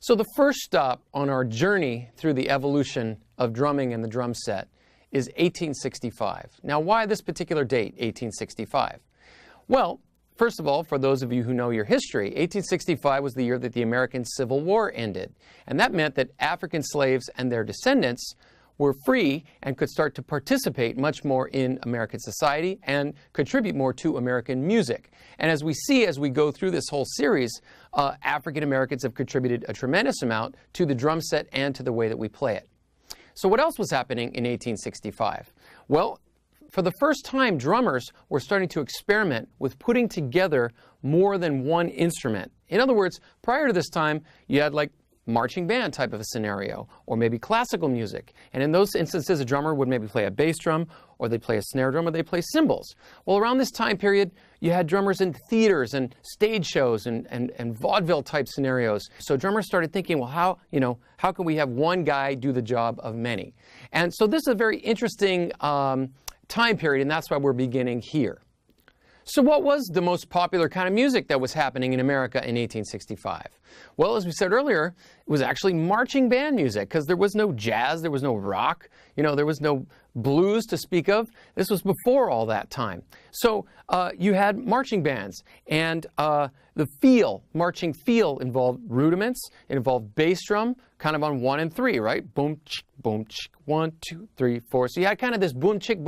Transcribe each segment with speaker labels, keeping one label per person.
Speaker 1: So the first stop on our journey through the evolution of drumming and the drum set is 1865. Now, why this particular date, 1865? Well, first of all, for those of you who know your history, 1865 was the year that the American Civil War ended. And that meant that African slaves and their descendants were free and could start to participate much more in American society and contribute more to American music. And as we see as we go through this whole series, African Americans have contributed a tremendous amount to the drum set and to the way that we play it. So what else was happening in 1865? Well, for the first time, drummers were starting to experiment with putting together more than one instrument. In other words, prior to this time, you had like marching band type of a scenario, or maybe classical music. And in those instances, a drummer would maybe play a bass drum, or they'd play a snare drum, or they'd play cymbals. Well, around this time period, you had drummers in theaters and stage shows and vaudeville type scenarios. So drummers started thinking, well, how can we have one guy do the job of many? And so this is a very interesting time period, and that's why we're beginning here. So what was the most popular kind of music that was happening in America in 1865? Well, as we said earlier, it was actually marching band music, because there was no jazz, there was no rock, there was no blues to speak of. This was before all that time. So you had marching bands, and the marching feel involved rudiments. It involved bass drum, kind of on 1 and 3, right? Boom, chick, 1, 2, 3, 4. So you had kind of this boom, chick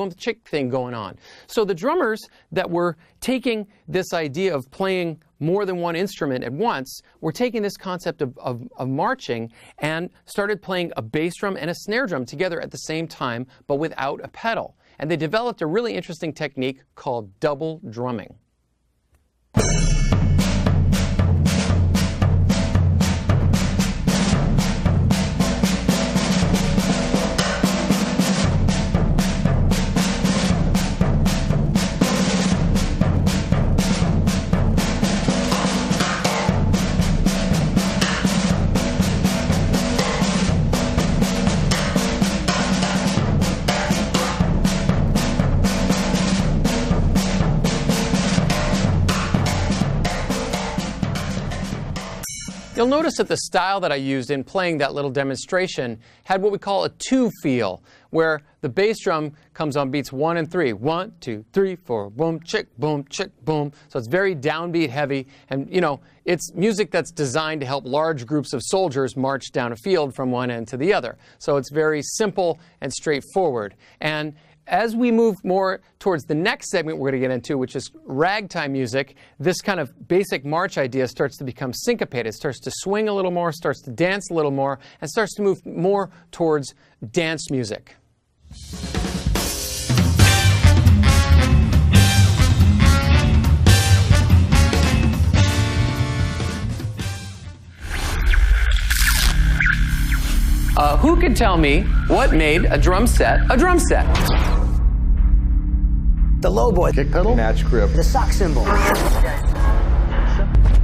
Speaker 1: thing going on. So the drummers that were taking this idea of playing more than one instrument at once were taking this concept of marching and started playing a bass drum and a snare drum together at the same time, but without a pedal. And they developed a really interesting technique called double drumming. You'll notice that the style that I used in playing that little demonstration had what we call a 2 feel, where the bass drum comes on beats 1 and 3. 1, 2, 3, 4, boom, chick, boom, chick, boom. So it's very downbeat heavy, and it's music that's designed to help large groups of soldiers march down a field from one end to the other. So it's very simple and straightforward. And as we move more towards the next segment we're going to get into, which is ragtime music, this kind of basic march idea starts to become syncopated. It starts to swing a little more, starts to dance a little more, and starts to move more towards dance music. Who can tell me what made a drum set a drum set?
Speaker 2: The low boy.
Speaker 3: Kick pedal. Match grip.
Speaker 2: The sock cymbal.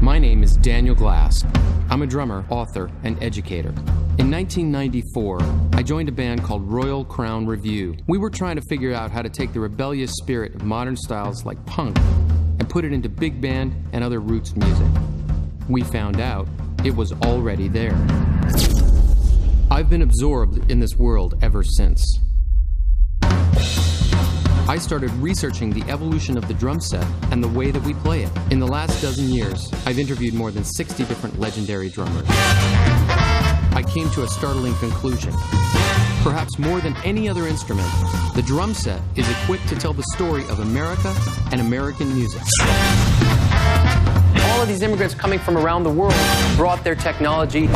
Speaker 4: My name is Daniel Glass. I'm a drummer, author, and educator. In 1994, I joined a band called Royal Crown Revue. We were trying to figure out how to take the rebellious spirit of modern styles like punk and put it into big band and other roots music. We found out it was already there. I've been absorbed in this world ever since. I started researching the evolution of the drum set and the way that we play it. In the last dozen years, I've interviewed more than 60 different legendary drummers. I came to a startling conclusion. Perhaps more than any other instrument, the drum set is equipped to tell the story of America and American music.
Speaker 1: All of these immigrants coming from around the world brought their technology.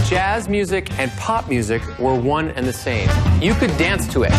Speaker 1: Jazz music and pop music were one and the same. You could dance to it.